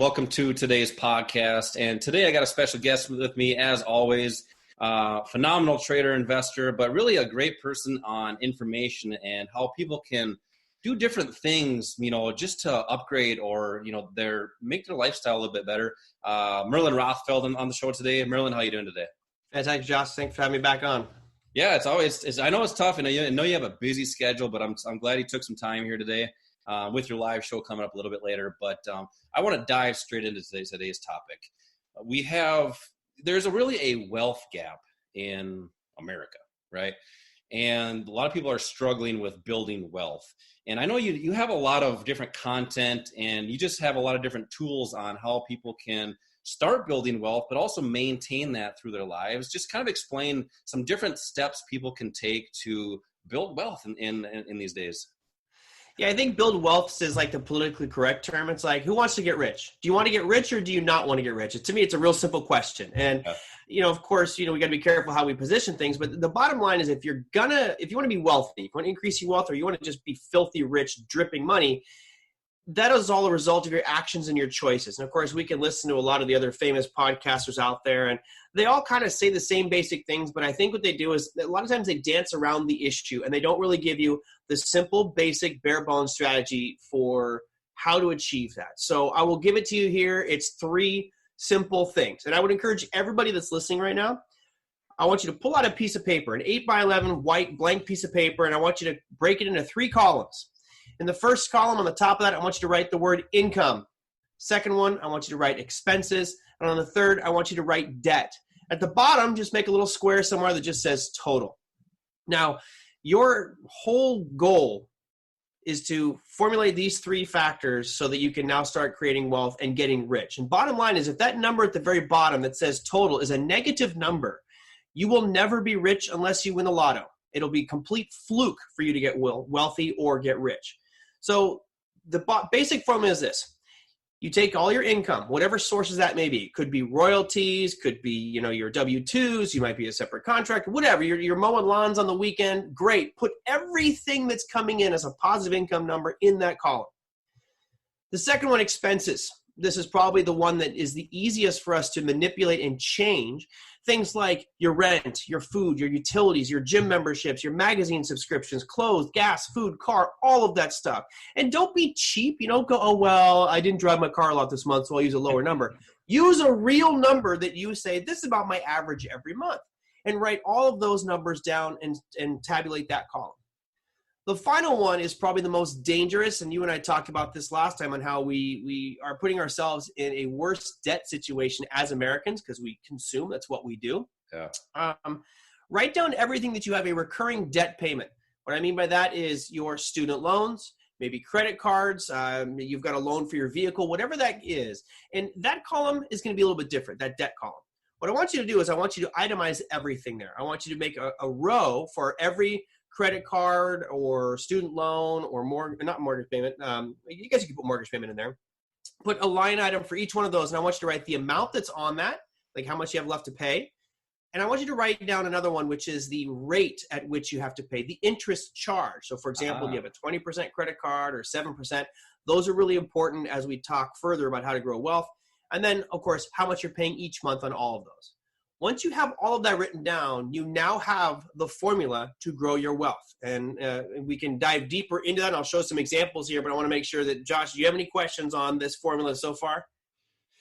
Welcome to today's podcast. And today I got a special guest with me, as always, phenomenal trader, investor, but really a great person on information and how people can do different things, just to upgrade or, make their lifestyle a little bit better. Merlin Rothfeld on the show today. Merlin, how are you doing today? Thanks, Josh. Thanks for having me back on. Yeah, I know it's tough, and I know you have a busy schedule, but I'm glad you took some time here today. With your live show coming up a little bit later. But I want to dive straight into today's topic. There's really a wealth gap in America, right? And a lot of people are struggling with building wealth. And I know you have a lot of different content, and you just have a lot of different tools on how people can start building wealth, but also maintain that through their lives. Just kind of explain some different steps people can take to build wealth in these days. Yeah, I think build wealth is like the politically correct term. It's like, who wants to get rich? Do you want to get rich or do you not want to get rich? To me, it's a real simple question. And, of course, we got to be careful how we position things. But the bottom line is if you want to be wealthy, if you want to increase your wealth, or you want to just be filthy rich, dripping money, that is all a result of your actions and your choices. And of course, we can listen to a lot of the other famous podcasters out there, and they all kind of say the same basic things. But I think what they do is a lot of times they dance around the issue, and they don't really give you the simple, basic, bare bones strategy for how to achieve that. So I will give it to you here. It's 3 simple things. And I would encourage everybody that's listening right now, I want you to pull out a piece of paper, an 8x11 white blank piece of paper, and I want you to break it into 3 columns. In the first column on the top of that, I want you to write the word income. Second one, I want you to write expenses. And on the third, I want you to write debt. At the bottom, just make a little square somewhere that just says total. Now, your whole goal is to formulate these 3 factors so that you can now start creating wealth and getting rich. And bottom line is, if that number at the very bottom that says total is a negative number, you will never be rich unless you win the lotto. It'll be complete fluke for you to get wealthy or get rich. So the basic formula is this. You take all your income, whatever sources that may be. Could be royalties, could be, your W-2s, you might be a separate contractor, whatever. You're mowing lawns on the weekend, great. Put everything that's coming in as a positive income number in that column. The second one, expenses. This is probably the one that is the easiest for us to manipulate and change. Things like your rent, your food, your utilities, your gym memberships, your magazine subscriptions, clothes, gas, food, car, all of that stuff. And don't be cheap. You don't go, oh, well, I didn't drive my car a lot this month, so I'll use a lower number. Use a real number that you say, this is about my average every month. And write all of those numbers down and tabulate that column. The final one is probably the most dangerous, and you and I talked about this last time on how we are putting ourselves in a worse debt situation as Americans because we consume. That's what we do. Yeah. Write down everything that you have a recurring debt payment. What I mean by that is your student loans, maybe credit cards, you've got a loan for your vehicle, whatever that is. And that column is going to be a little bit different, that debt column. What I want you to do is I want you to itemize everything there. I want you to make a row for every credit card or student loan or not mortgage payment. You guys can put mortgage payment in there. Put a line item for each one of those, and I want you to write the amount that's on that, like how much you have left to pay. And I want you to write down another one, which is the rate at which you have to pay, the interest charge. So, for example, you have a 20% credit card or 7%. Those are really important as we talk further about how to grow wealth. And then, of course, how much you're paying each month on all of those. Once you have all of that written down, you now have the formula to grow your wealth. And we can dive deeper into that. And I'll show some examples here, but I want to make sure that, Josh, do you have any questions on this formula so far?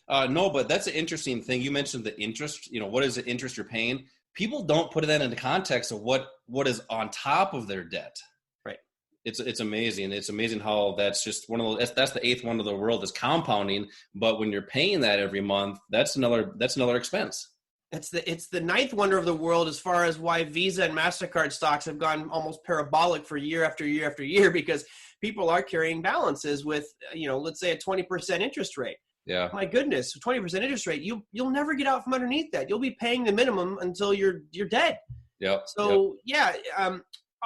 No, but that's an interesting thing. You mentioned the interest. What is the interest you're paying? People don't put that into context of what is on top of their debt. Right. It's amazing. It's amazing how that's just one of those. That's the 8th wonder of the world is compounding. But when you're paying that every month, that's another expense. It's the 9th wonder of the world as far as why Visa and MasterCard stocks have gone almost parabolic for year after year after year, because people are carrying balances with, let's say a 20% interest rate. Yeah. My goodness, 20% interest rate, you'll never get out from underneath that. You'll be paying the minimum until you're dead. Yep. So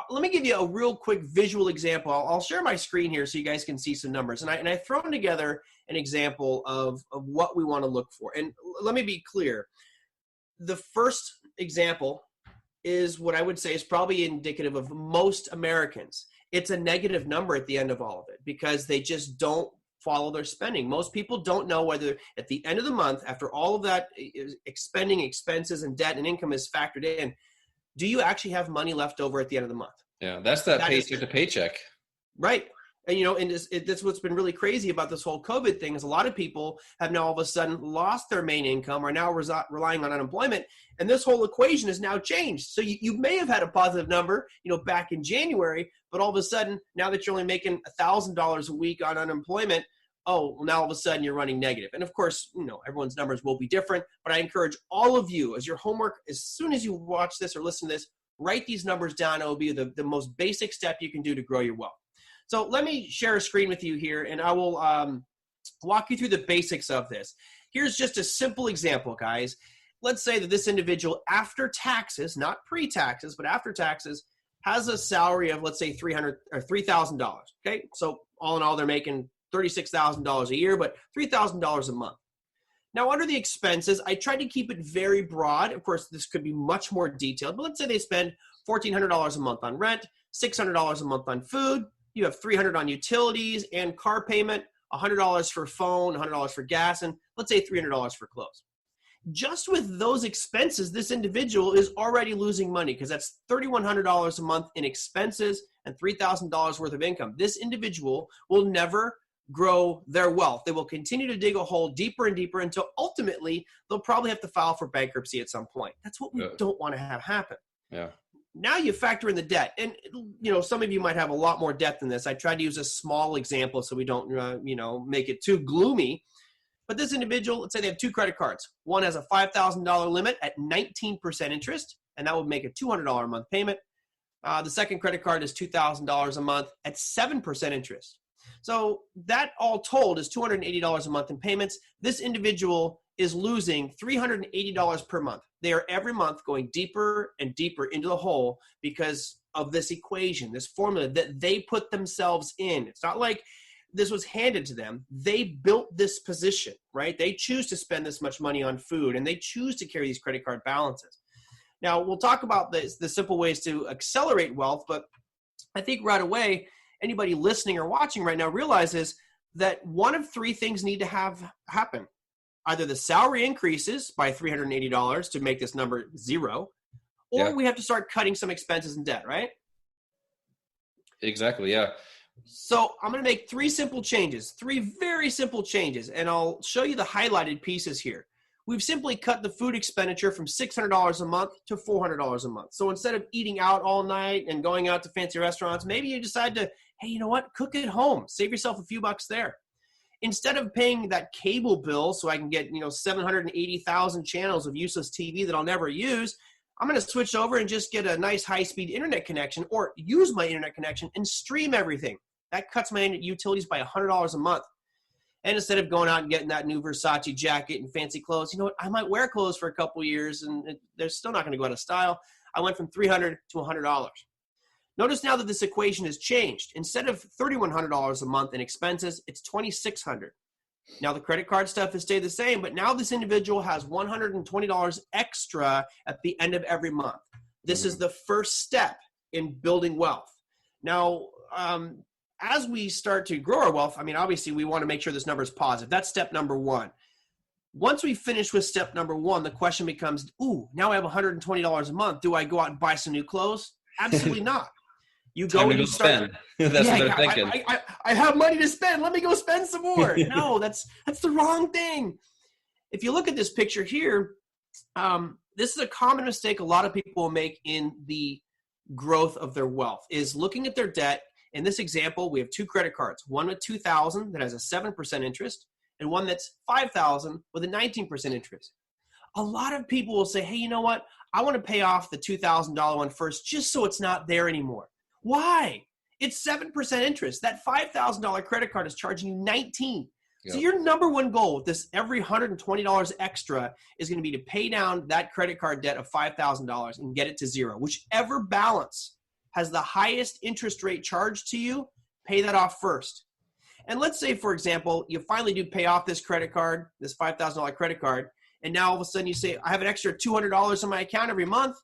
let me give you a real quick visual example. I'll share my screen here so you guys can see some numbers. And I've thrown together an example of what we want to look for. And let me be clear. The first example is what I would say is probably indicative of most Americans. It's a negative number at the end of all of it because they just don't follow their spending. Most people don't know whether at the end of the month, after all of that expending expenses and debt and income is factored in, do you actually have money left over at the end of the month? Yeah, that's that paycheck to paycheck. Right. And, you know, and that's what's been really crazy about this whole COVID thing is a lot of people have now all of a sudden lost their main income, are now relying on unemployment. And this whole equation has now changed. So you may have had a positive number, you know, back in January, but all of a sudden, now that you're only making $1,000 a week on unemployment, oh, well, now all of a sudden you're running negative. And of course, you know, everyone's numbers will be different, but I encourage all of you as your homework, as soon as you watch this or listen to this, write these numbers down. It will be the most basic step you can do to grow your wealth. So let me share a screen with you here, and I will walk you through the basics of this. Here's just a simple example, guys. Let's say that this individual, after taxes, not pre-taxes, but after taxes, has a salary of, let's say, $300 or $3,000. Okay, so all in all, they're making $36,000 a year, but $3,000 a month. Now, under the expenses, I tried to keep it very broad. Of course, this could be much more detailed, but let's say they spend $1,400 a month on rent, $600 a month on food. You have $300 on utilities and car payment, $100 for phone, $100 for gas, and let's say $300 for clothes. Just with those expenses, this individual is already losing money because that's $3,100 a month in expenses and $3,000 worth of income. This individual will never grow their wealth. They will continue to dig a hole deeper and deeper until ultimately they'll probably have to file for bankruptcy at some point. That's what we don't want to have happen. Yeah. Now you factor in the debt. And, you know, some of you might have a lot more debt than this. I tried to use a small example so we don't, make it too gloomy. But this individual, let's say they have two credit cards. One has a $5,000 limit at 19% interest, and that would make a $200 a month payment. The second credit card is $2,000 a month at 7% interest. So that all told is $280 a month in payments. This individual is losing $380 per month. They are every month going deeper and deeper into the hole because of this equation, this formula that they put themselves in. It's not like this was handed to them. They built this position, right? They choose to spend this much money on food, and they choose to carry these credit card balances. Now, we'll talk about the simple ways to accelerate wealth, but I think right away, anybody listening or watching right now realizes that one of three things need to have happen. Either the salary increases by $380 to make this number zero, or we have to start cutting some expenses and debt, right? Exactly, yeah. So I'm going to make three very simple changes, and I'll show you the highlighted pieces here. We've simply cut the food expenditure from $600 a month to $400 a month. So instead of eating out all night and going out to fancy restaurants, maybe you decide to, hey, you know what? Cook at home. Save yourself a few bucks there. Instead of paying that cable bill so I can get 780,000 channels of useless TV that I'll never use, I'm going to switch over and just get a nice high-speed internet connection or use my internet connection and stream everything. That cuts my utilities by $100 a month. And instead of going out and getting that new Versace jacket and fancy clothes, you know what? I might wear clothes for a couple of years and they're still not going to go out of style. I went from $300 to $100. Notice now that this equation has changed. Instead of $3,100 a month in expenses, it's $2,600. Now the credit card stuff has stayed the same, but now this individual has $120 extra at the end of every month. This is the first step in building wealth. Now, as we start to grow our wealth, I mean, obviously we want to make sure this number is positive. That's step number one. Once we finish with step number one, the question becomes, now I have $120 a month. Do I go out and buy some new clothes? Absolutely not. You go and you start. That's what they're thinking. I have money to spend. Let me go spend some more. No, that's the wrong thing. If you look at this picture here, this is a common mistake a lot of people make in the growth of their wealth is looking at their debt. In this example, we have two credit cards, one with $2,000 that has a 7% interest and one that's $5,000 with a 19% interest. A lot of people will say, hey, you know what? I want to pay off the $2,000 one first just so it's not there anymore. Why? It's 7% interest. That $5,000 credit card is charging you $19. Yep. So your number one goal with this every $120 extra is going to be to pay down that credit card debt of $5,000 and get it to zero. Whichever balance has the highest interest rate charged to you, pay that off first. And let's say, for example, you finally do pay off this credit card, this $5,000 credit card, and now all of a sudden you say, I have an extra $200 in my account every month.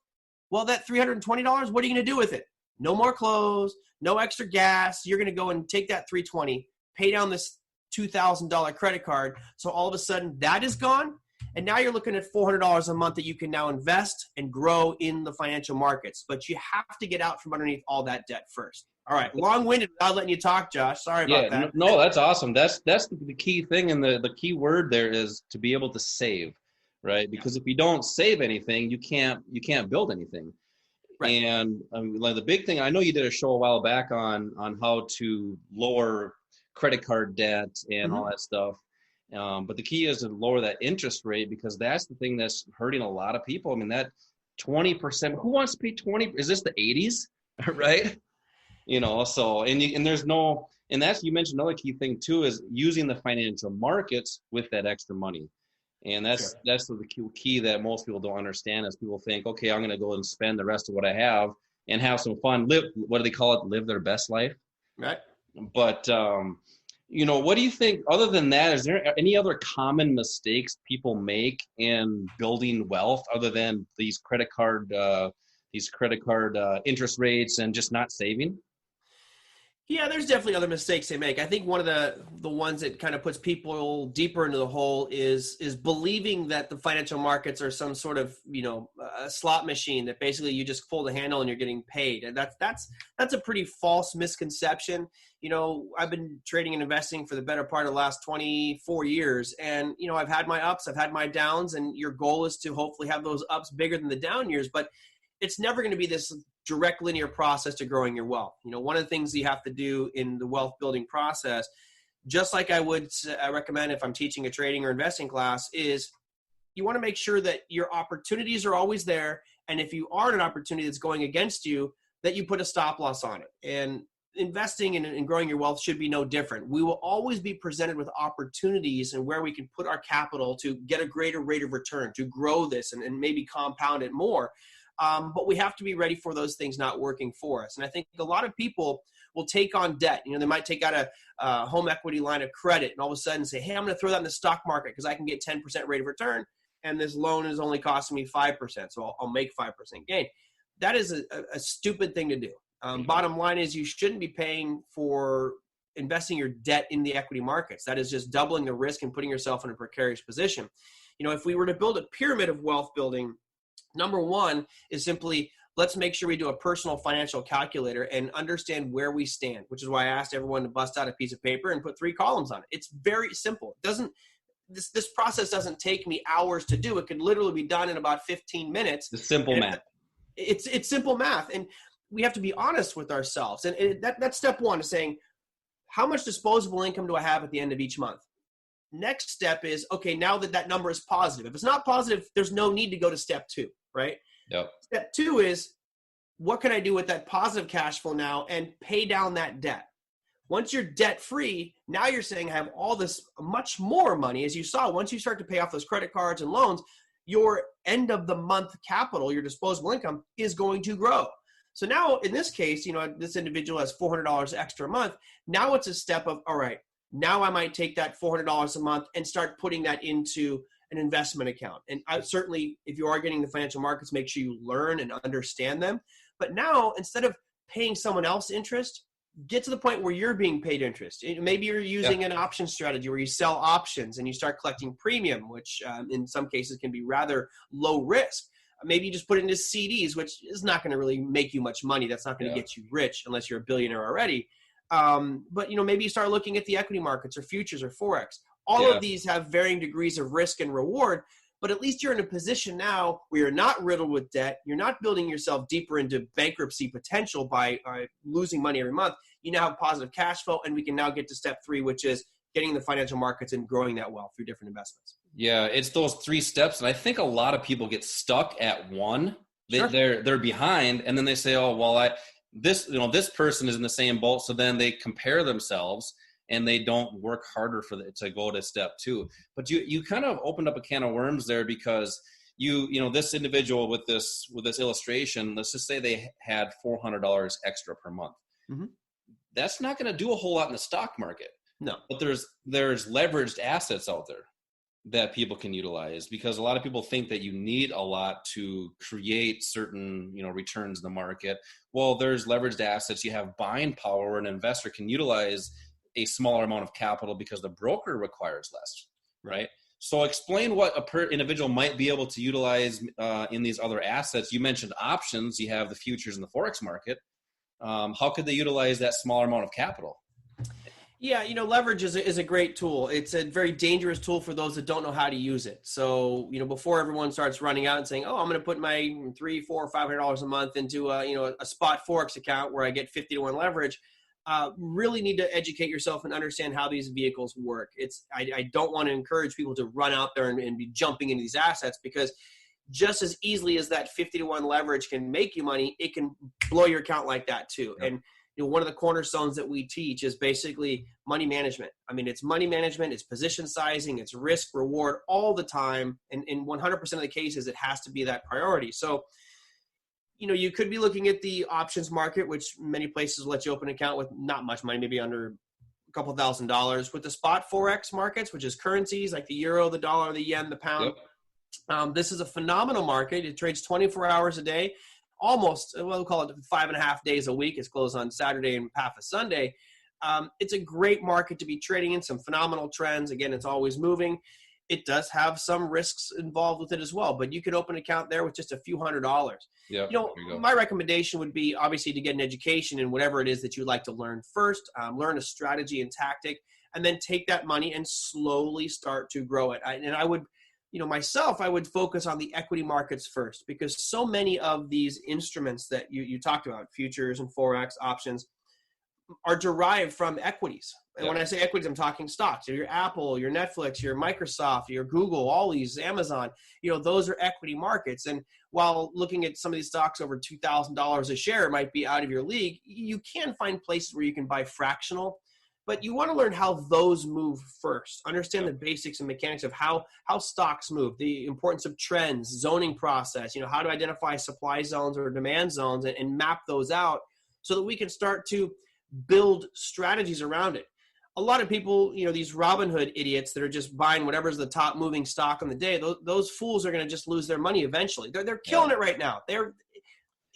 Well, that $320, what are you going to do with it? No more clothes, no extra gas. You're going to go and take that $320, pay down this $2,000 credit card. So all of a sudden that is gone. And now you're looking at $400 a month that you can now invest and grow in the financial markets. But you have to get out from underneath all that debt first. All right, long-winded without letting you talk, Josh. Sorry about that. No, that's awesome. That's the key thing, and the key word there is to be able to save, right? Because if you don't save anything, you can't build anything. Right. And like the big thing, I know you did a show a while back on how to lower credit card debt and all that stuff. But the key is to lower that interest rate, because that's the thing that's hurting a lot of people. I mean, that 20%, who wants to pay 20? Is this the 80s, right? So, and there's no, and that's, you mentioned another key thing too, is using the financial markets with that extra money. And that's the key that most people don't understand, is people think, okay, I'm going to go and spend the rest of what I have and have some fun, what do they call it? Live their best life. Right. But, what do you think, other than that, is there any other common mistakes people make in building wealth other than these credit card interest rates and just not saving? Yeah, there's definitely other mistakes they make. I think one of the ones that kind of puts people deeper into the hole is believing that the financial markets are some sort of, a slot machine that basically you just pull the handle and you're getting paid. And that's a pretty false misconception. I've been trading and investing for the better part of the last 24 years. And, I've had my ups, I've had my downs, and your goal is to hopefully have those ups bigger than the down years. But it's never going to be this direct linear process to growing your wealth. One of the things you have to do in the wealth building process, just like I would recommend if I'm teaching a trading or investing class, is you want to make sure that your opportunities are always there. And if you are in an opportunity that's going against you, that you put a stop loss on it. And investing and growing your wealth should be no different. We will always be presented with opportunities and where we can put our capital to get a greater rate of return, to grow this and maybe compound it more. But we have to be ready for those things not working for us. And I think a lot of people will take on debt. They might take out a home equity line of credit and all of a sudden say, hey, I'm going to throw that in the stock market because I can get 10% rate of return. And this loan is only costing me 5%. So I'll make 5% gain. That is a stupid thing to do. Bottom line is you shouldn't be paying for investing your debt in the equity markets. That is just doubling the risk and putting yourself in a precarious position. If we were to build a pyramid of wealth building, number one is simply, let's make sure we do a personal financial calculator and understand where we stand, which is why I asked everyone to bust out a piece of paper and put 3 columns on it. It's very simple. This process doesn't take me hours to do. It could literally be done in about 15 minutes. It's simple math. It's simple math. And we have to be honest with ourselves. And that's step one, is saying, how much disposable income do I have at the end of each month? Next step is, okay, now that number is positive. If it's not positive, there's no need to go to step 2, right? Yep. Step 2 is, what can I do with that positive cash flow now and pay down that debt? Once you're debt free, now you're saying I have all this much more money. As you saw, once you start to pay off those credit cards and loans, your end of the month capital, your disposable income, is going to grow. So now in this case, this individual has $400 extra a month. Now it's a step of, all right, now I might take that $400 a month and start putting that into an investment account. And I certainly, if you are getting the financial markets, make sure you learn and understand them. But now, instead of paying someone else interest, get to the point where you're being paid interest. Maybe you're using an option strategy where you sell options and you start collecting premium, which in some cases can be rather low risk. Maybe you just put it into CDs, which is not going to really make you much money. That's not going to get you rich unless you're a billionaire already. But maybe you start looking at the equity markets or futures or Forex. All of these have varying degrees of risk and reward, but at least you're in a position now where you're not riddled with debt. You're not building yourself deeper into bankruptcy potential by losing money every month. You now have positive cash flow, and we can now get to step 3, which is getting the financial markets and growing that wealth through different investments. Yeah, it's those 3 steps, and I think a lot of people get stuck at one. They're behind, and then they say, "Oh, well, this person is in the same boat," so then they compare themselves and they don't work harder to go to step 2. But you kind of opened up a can of worms there, because this individual with this illustration, let's just say they had $400 extra per month. Mm-hmm. That's not going to do a whole lot in the stock market. No. But there's leveraged assets out there that people can utilize, because a lot of people think that you need a lot to create certain, returns in the market. Well, there's leveraged assets. You have buying power, where an investor can utilize a smaller amount of capital because the broker requires less, right? So explain what individual might be able to utilize in these other assets. You mentioned options. You have the futures in the Forex market. How could they utilize that smaller amount of capital? Yeah, leverage is a great tool. It's a very dangerous tool for those that don't know how to use it. So, before everyone starts running out and saying, "Oh, I'm going to put my $300, $400, $500 a month into a spot Forex account where I get 50-to-1 leverage," really need to educate yourself and understand how these vehicles work. I don't want to encourage people to run out there and be jumping into these assets, because just as easily as that 50-to-1 leverage can make you money, it can blow your account like that too. Yep. And one of the cornerstones that we teach is basically money management. I mean, it's money management, it's position sizing, it's risk reward all the time. And in 100% of the cases, it has to be that priority. So, you could be looking at the options market, which many places will let you open an account with not much money, maybe under a couple $1,000s. With the spot Forex markets, which is currencies like the euro, the dollar, the yen, the pound. Yep. This is a phenomenal market. It trades 24 hours a day. Almost, we'll call it 5.5 days a week. It's closed on Saturday and half a Sunday. It's a great market to be trading in, some phenomenal trends. Again, it's always moving. It does have some risks involved with it as well, but you could open an account there with just a few $100s. Yeah, my recommendation would be obviously to get an education in whatever it is that you'd like to learn first, learn a strategy and tactic, and then take that money and slowly start to grow it. I would myself, I would focus on the equity markets first, because so many of these instruments that you talked about, futures and Forex options, are derived from equities. And when I say equities, I'm talking stocks. Your Apple, your Netflix, your Microsoft, your Google, all these, Amazon, those are equity markets. And while looking at some of these stocks over $2,000 a share might be out of your league, you can find places where you can buy fractional. But you want to learn how those move first. Understand the basics and mechanics of how stocks move, the importance of trends, zoning process, how to identify supply zones or demand zones and map those out so that we can start to build strategies around it. A lot of people, these Robinhood idiots that are just buying whatever's the top moving stock on the day, those fools are going to just lose their money eventually. They're killing it right now.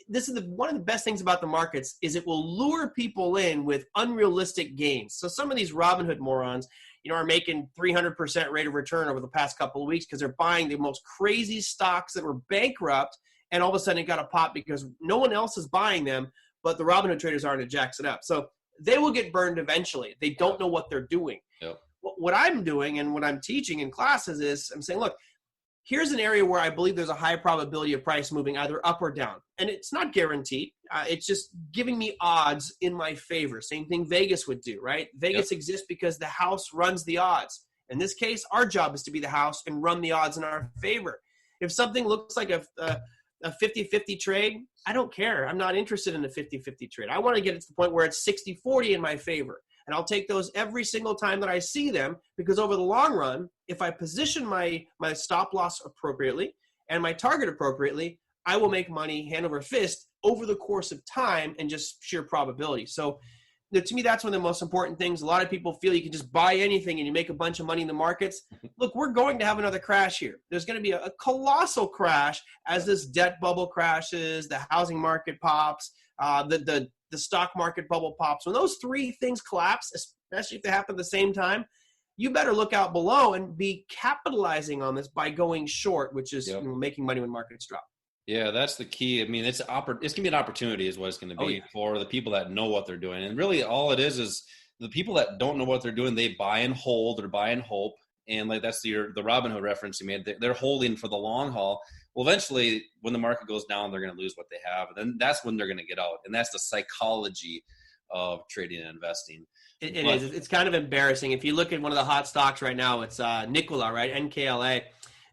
This is one of the best things about the markets is it will lure people in with unrealistic gains. So some of these Robinhood morons, are making 300% rate of return over the past couple of weeks because they're buying the most crazy stocks that were bankrupt, and all of a sudden it got a pop because no one else is buying them, but the Robinhood traders aren't, and jacks it up. So they will get burned eventually. They don't know what they're doing. Yep. What I'm doing and what I'm teaching in classes is I'm saying, look, here's an area where I believe there's a high probability of price moving either up or down. And it's not guaranteed. It's just giving me odds in my favor. Same thing Vegas would do, right? Vegas exists because the house runs the odds. In this case, our job is to be the house and run the odds in our favor. If something looks like a 50-50 trade, I don't care. I'm not interested in a 50-50 trade. I want to get it to the point where it's 60-40 in my favor. And I'll take those every single time that I see them, because over the long run, if I position my stop loss appropriately and my target appropriately, I will make money hand over fist over the course of time and just sheer probability. So to me, that's one of the most important things. A lot of people feel you can just buy anything and you make a bunch of money in the markets. Look, we're going to have another crash here. There's going to be a colossal crash as this debt bubble crashes, the housing market pops, the stock market bubble pops. When those three things collapse, especially if they happen at the same time, you better look out below and be capitalizing on this by going short, which is making money when markets drop. Yeah, that's the key. I mean, it's going to be an opportunity is what it's going to be for the people that know what they're doing. And really all it is the people that don't know what they're doing, they buy and hold or buy and hope. And like that's the Robinhood reference you made. They're holding for the long haul. Well, eventually when the market goes down, they're going to lose what they have. And then that's when they're going to get out. And that's the psychology of trading and investing. It is. It's kind of embarrassing. If you look at one of the hot stocks right now, it's Nikola, right? NKLA.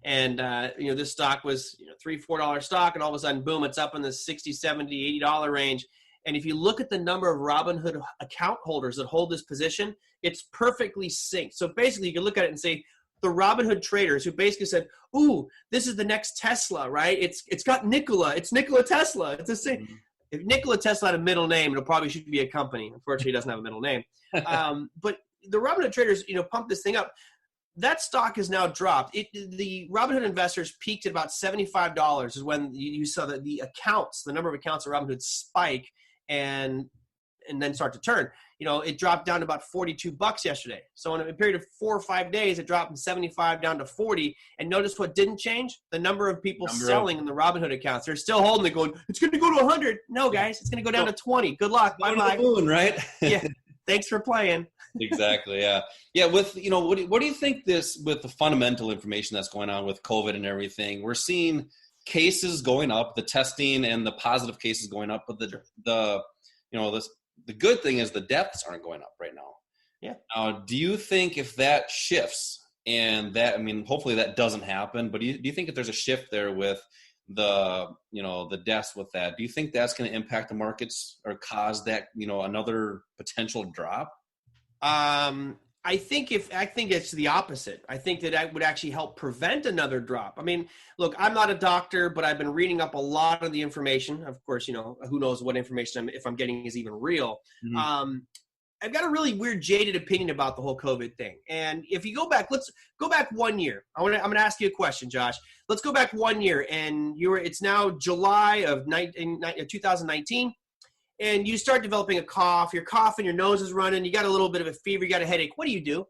And, this stock was $3, $4 stock, and all of a sudden, boom, it's up in the $60, $70, $80 range. And if you look at the number of Robinhood account holders that hold this position, it's perfectly synced. So basically, you can look at it and say, the Robinhood traders who basically said, ooh, this is the next Tesla, right? It's got Nikola. It's Nikola Tesla. It's the same. Mm-hmm. If Nikola Tesla had a middle name, it probably should be a company. Unfortunately, it doesn't have a middle name. But the Robinhood traders, pump this thing up. That stock has now dropped. The Robinhood investors peaked at about $75 is when you saw that the number of accounts of Robinhood spike, and and then start to turn. It dropped down to about $42 yesterday. So in a period of 4 or 5 days, it dropped from 75 down to 40. And notice what didn't change? The number of people selling in the Robinhood accounts. They're still holding it, going, it's going to go to 100. No, guys, it's going to go down to 20. Good luck. Bye-bye. Moon, right? Yeah. Thanks for playing. Exactly. Yeah. Yeah. With, what do you think with the fundamental information that's going on with COVID and everything? We're seeing cases going up, the testing and the positive cases going up, but the good thing is the deaths aren't going up right now. Yeah. Do you think if that shifts, and that, hopefully that doesn't happen, but do you think if there's a shift there with the deaths with that, do you think that's going to impact the markets or cause that, another potential drop? I think it's the opposite. I think that would actually help prevent another drop. Look, I'm not a doctor, but I've been reading up a lot of the information. Of course, who knows what information if I'm getting is even real. Mm-hmm. I've got a really weird, jaded opinion about the whole COVID thing. And if you go back, let's go back 1 year. I'm going to ask you a question, Josh. Let's go back 1 year, and it's now July of 2019. And you start developing a cough, you're coughing, your nose is running, you got a little bit of a fever, you got a headache. What do?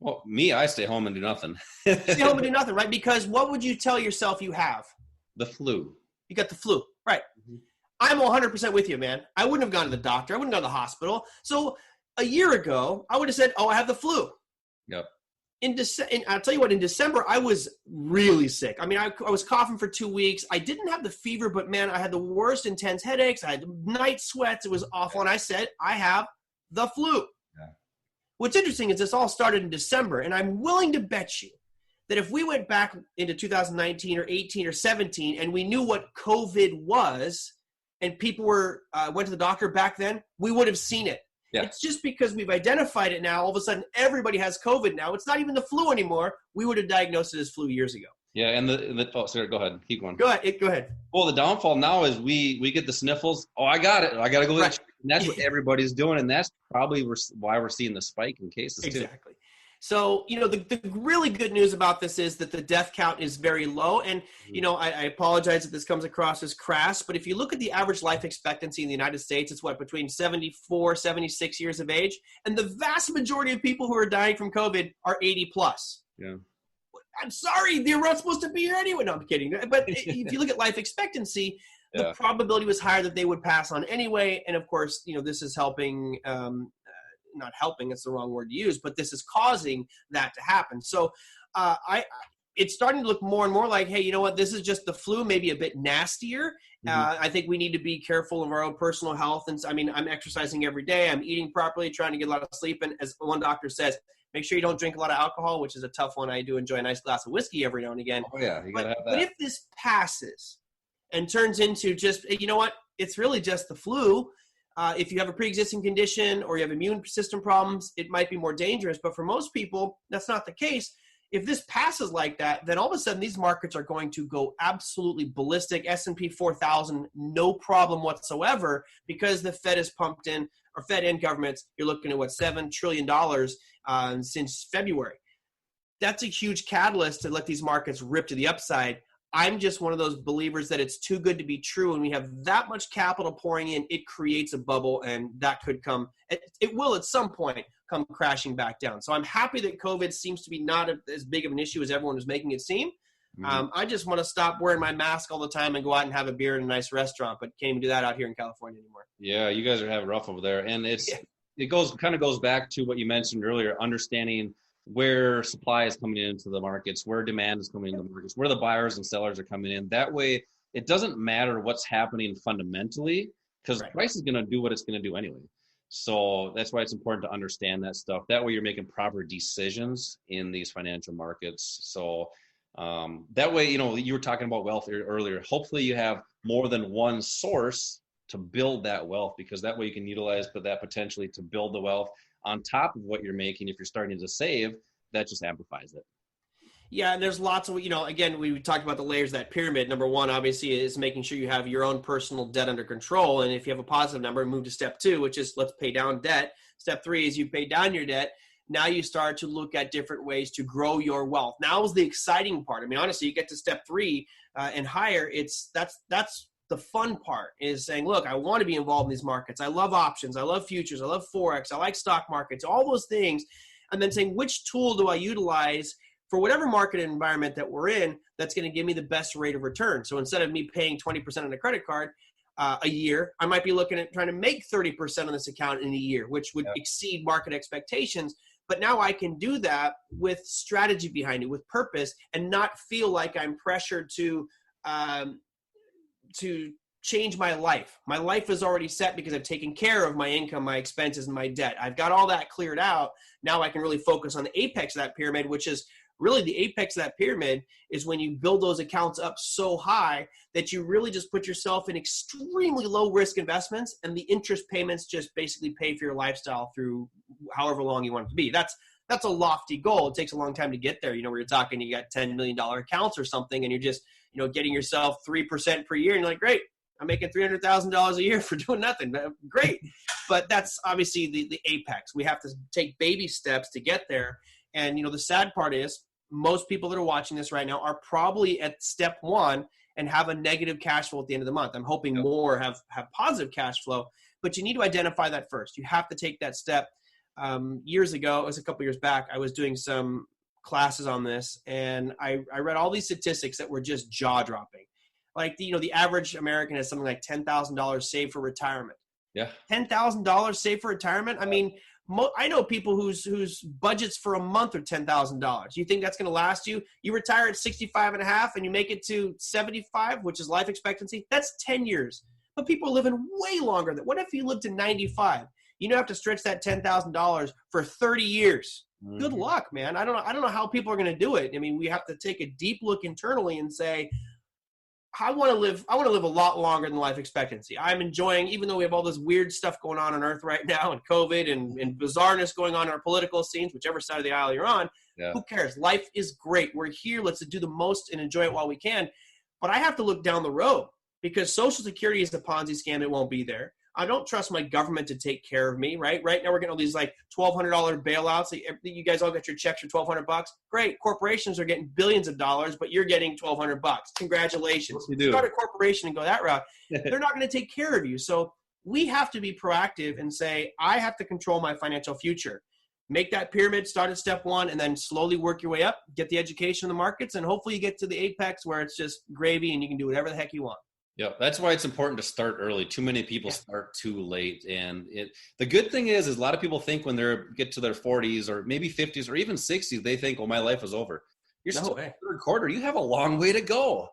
Well, I stay home and do nothing. Stay home and do nothing, right? Because what would you tell yourself you have? The flu. You got the flu, right. Mm-hmm. I'm 100% with you, man. I wouldn't have gone to the doctor. I wouldn't have gone to the hospital. So a year ago, I would have said, I have the flu. Yep. I'll tell you what, in December, I was really sick. I was coughing for 2 weeks. I didn't have the fever, but man, I had the worst intense headaches. I had night sweats. It was awful. And I said, I have the flu. Yeah. What's interesting is this all started in December. And I'm willing to bet you that if we went back into 2019 or 18 or 17 and we knew what COVID was and people went to the doctor back then, we would have seen it. Yeah. It's just because we've identified it now, all of a sudden everybody has COVID now. It's not even the flu anymore. We would have diagnosed it as flu years ago. Yeah, and sorry, go ahead. Keep going. Go ahead. Well, the downfall now is we get the sniffles. Oh, I got it. I got to go. Right. And that's what everybody's doing, and that's probably why we're seeing the spike in cases too. Exactly. So, the really good news about this is that the death count is very low. And, I apologize if this comes across as crass, but if you look at the average life expectancy in the United States, it's between 74, 76 years of age. And the vast majority of people who are dying from COVID are 80 plus. Yeah. I'm sorry, they're not supposed to be here anyway. No, I'm kidding. But if you look at life expectancy, the probability was higher that they would pass on anyway. And of course, this is helping, not helping, it's the wrong word to use, but this is causing that to happen. So it's starting to look more and more like, hey, you know what, this is just the flu, maybe a bit nastier. Mm-hmm. I think we need to be careful of our own personal health. And I'm exercising every day. I'm eating properly, trying to get a lot of sleep. And as one doctor says, make sure you don't drink a lot of alcohol, which is a tough one. I do enjoy a nice glass of whiskey every now and again. Oh, yeah, you got to have that. But if this passes and turns into just, you know what, it's really just the flu. If you have a pre-existing condition or you have immune system problems, it might be more dangerous. But for most people, that's not the case. If this passes like that, then all of a sudden these markets are going to go absolutely ballistic. S&P 4,000, no problem whatsoever, because the Fed is pumped in, or Fed and governments, you're looking at $7 trillion since February. That's a huge catalyst to let these markets rip to the upside. I'm just one of those believers that it's too good to be true. And we have that much capital pouring in, it creates a bubble, and that could come, it will at some point come crashing back down. So I'm happy that COVID seems to be not as big of an issue as everyone is making it seem. Mm-hmm. I just want to stop wearing my mask all the time and go out and have a beer in a nice restaurant, but can't even do that out here in California anymore. Yeah, you guys are having rough over there. And it goes back to what you mentioned earlier, understanding where supply is coming into the markets, where demand is coming into the markets, where the buyers and sellers are coming in. That way, it doesn't matter what's happening fundamentally, because right. Price is going to do what it's going to do anyway. So that's why it's important to understand that stuff. That way you're making proper decisions in these financial markets. So that way, you were talking about wealth earlier. Hopefully you have more than one source to build that wealth, because that way you can utilize that potentially to build the wealth on top of what you're making. If you're starting to save, that just amplifies it. Yeah, and there's lots of, again, we talked about the layers of that pyramid. Number one, obviously, is making sure you have your own personal debt under control. And if you have a positive number, move to step 2, which is let's pay down debt. Step 3 is you pay down your debt. Now you start to look at different ways to grow your wealth. Now is the exciting part. Honestly, you get to step 3 and higher. That's the fun part is saying, look, I want to be involved in these markets. I love options. I love futures. I love Forex. I like stock markets, all those things. And then saying, which tool do I utilize for whatever market environment that we're in that's going to give me the best rate of return? So instead of me paying 20% on a credit card a year, I might be looking at trying to make 30% on this account in a year, which would exceed market expectations. But now I can do that with strategy behind it, with purpose, and not feel like I'm pressured to change my life. My life is already set because I've taken care of my income, my expenses, and my debt. I've got all that cleared out. Now I can really focus on the apex of that pyramid, which is really the apex of that pyramid is when you build those accounts up so high that you really just put yourself in extremely low risk investments, and the interest payments just basically pay for your lifestyle through however long you want it to be. That's a lofty goal. It takes a long time to get there. Where you're talking, you got $10 million accounts or something, and you're just, getting yourself 3% per year. And you're like, great, I'm making $300,000 a year for doing nothing. Great. But that's obviously the apex. We have to take baby steps to get there. And, the sad part is most people that are watching this right now are probably at step one and have a negative cash flow at the end of the month. I'm hoping more have positive cash flow, but you need to identify that first. You have to take that step. Years ago, it was a couple years back, I was doing some classes on this, and I read all these statistics that were just jaw-dropping. Like, the average American has something like $10,000 saved for retirement. Yeah. $10,000 saved for retirement? I mean, I know people whose budgets for a month are $10,000. You think that's going to last you? You retire at 65 and a half and you make it to 75, which is life expectancy. That's 10 years. But people are living way longer than. What if you lived to 95? You have to stretch that $10,000 for 30 years. Mm-hmm. Good luck, man. I don't know how people are going to do it. I mean, we have to take a deep look internally and say, I want to live a lot longer than life expectancy. I'm enjoying, even though we have all this weird stuff going on Earth right now, and COVID and bizarreness going on in our political scenes, whichever side of the aisle you're on, who cares? Life is great. We're here. Let's do the most and enjoy it while we can. But I have to look down the road, because Social Security is a Ponzi scam. It won't be there. I don't trust my government to take care of me, right? Right now we're getting all these like $1,200 bailouts. You guys all get your checks for $1,200. Great. Corporations are getting billions of dollars, but you're getting $1,200. Congratulations. Start a corporation and go that route. They're not going to take care of you. So we have to be proactive and say, I have to control my financial future. Make that pyramid, start at step one, and then slowly work your way up, get the education in the markets, and hopefully you get to the apex where it's just gravy and you can do whatever the heck you want. Yeah, that's why it's important to start early. Too many people start too late. And the good thing is a lot of people think when they get to their 40s or maybe 50s or even 60s, they think, oh, my life is over. You're still in the third quarter. You have a long way to go.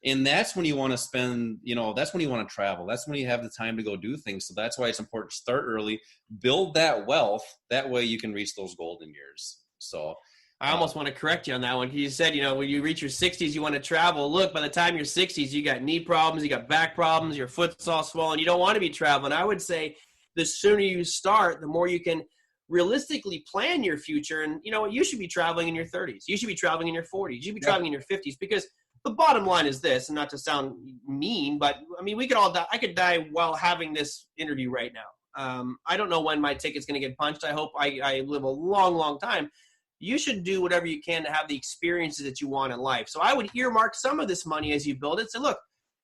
And that's when you want to spend, that's when you want to travel. That's when you have the time to go do things. So that's why it's important to start early, build that wealth. That way you can reach those golden years. So I almost want to correct you on that one. You said, when you reach your 60s, you want to travel. Look, by the time you're 60s, you got knee problems, you got back problems, your foot's all swollen. You don't want to be traveling. I would say the sooner you start, the more you can realistically plan your future. And you should be traveling in your 30s. You should be traveling in your 40s. You should be traveling in your 50s, because the bottom line is this, and not to sound mean, but I mean, we could all die. I could die while having this interview right now. I don't know when my ticket's going to get punched. I hope I live a long, long time. You should do whatever you can to have the experiences that you want in life. So I would earmark some of this money as you build it. Say, look,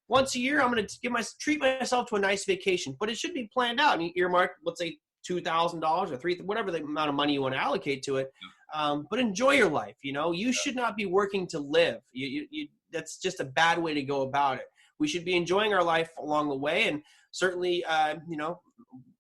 once a year, I'm going to treat myself to a nice vacation, but it should be planned out. And you earmark, let's say, $2,000 or $3,000, whatever the amount of money you want to allocate to it. But enjoy your life. You should not be working to live. That's just a bad way to go about it. We should be enjoying our life along the way. And certainly,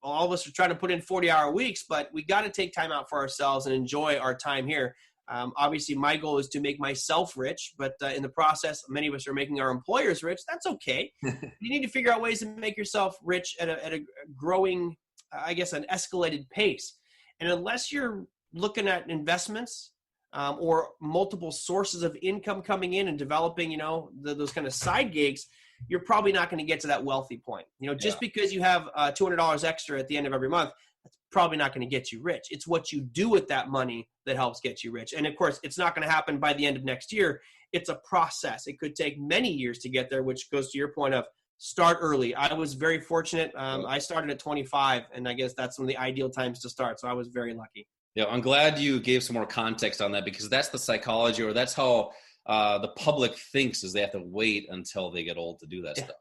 all of us are trying to put in 40-hour weeks, but we got to take time out for ourselves and enjoy our time here. Obviously, my goal is to make myself rich, but in the process, many of us are making our employers rich. That's okay. You need to figure out ways to make yourself rich at a growing, an escalated pace. And unless you're looking at investments or multiple sources of income coming in and developing, those kind of side gigs, you're probably not going to get to that wealthy point. Just because you have $200 extra at the end of every month, that's probably not going to get you rich. It's what you do with that money that helps get you rich. And of course, it's not going to happen by the end of next year. It's a process. It could take many years to get there, which goes to your point of start early. I was very fortunate. I started at 25, and I guess that's one of the ideal times to start. So I was very lucky. Yeah, I'm glad you gave some more context on that, because that's the psychology, or that's how the public thinks, is they have to wait until they get old to do that stuff.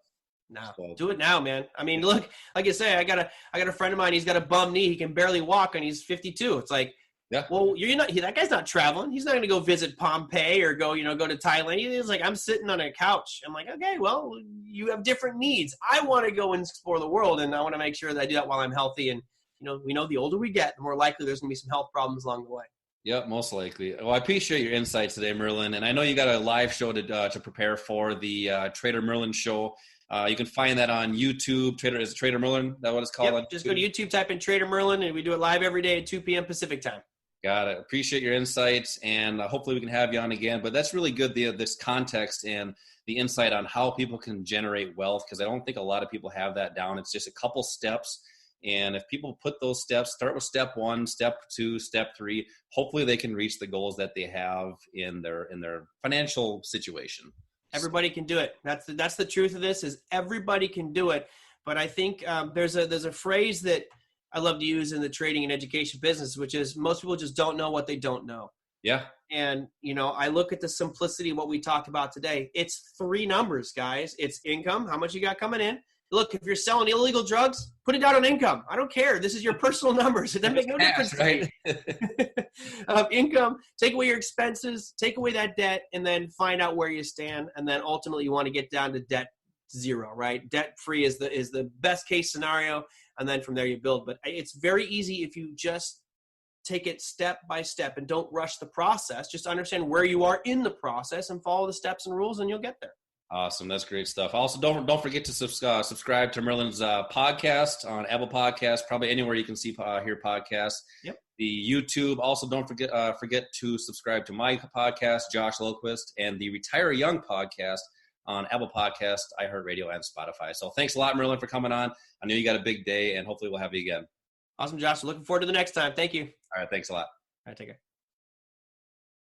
No, So, do it now, man. I mean, look, like I say, I got a friend of mine. He's got a bum knee. He can barely walk, and he's 52. It's like, yeah. well, that guy's not traveling. He's not going to go visit Pompeii or go to Thailand. He's like, I'm sitting on a couch. I'm like, okay, well, you have different needs. I want to go and explore the world, and I want to make sure that I do that while I'm healthy. And we know the older we get, the more likely there's going to be some health problems along the way. Yep, most likely. Well, I appreciate your insights today, Merlin. And I know you got a live show to prepare for, the Trader Merlin show. You can find that on YouTube. Is it Trader Merlin? Is that what it's called? Yep, just go to YouTube, type in Trader Merlin, and we do it live every day at 2 p.m. Pacific time. Got it. Appreciate your insights, and hopefully we can have you on again. But that's really good, this context and the insight on how people can generate wealth, because I don't think a lot of people have that down. It's just a couple steps. And if people put those steps, start with step 1, step 2, step 3, hopefully they can reach the goals that they have in their financial situation. Everybody can do it. That's the truth of this, is everybody can do it. But I think there's a phrase that I love to use in the trading and education business, which is most people just don't know what they don't know. Yeah. And, I look at the simplicity of what we talked about today. It's 3 numbers, guys. It's income, how much you got coming in. Look, if you're selling illegal drugs, put it down on income. I don't care. This is your personal numbers. It doesn't make no difference. Right? Income, take away your expenses, take away that debt, and then find out where you stand. And then ultimately you want to get down to debt 0, right? Debt free is the best case scenario. And then from there you build. But it's very easy if you just take it step by step and don't rush the process. Just understand where you are in the process and follow the steps and rules, and you'll get there. Awesome. That's great stuff. Also, don't forget to subscribe to Merlin's podcast on Apple Podcasts, probably anywhere you can hear podcasts. Yep. The YouTube. Also, don't forget to subscribe to my podcast, Josh Lilquist, and the Retire Young podcast on Apple Podcasts, iHeartRadio, and Spotify. So thanks a lot, Merlin, for coming on. I know you got a big day, and hopefully we'll have you again. Awesome, Josh. Looking forward to the next time. Thank you. All right. Thanks a lot. All right. Take care.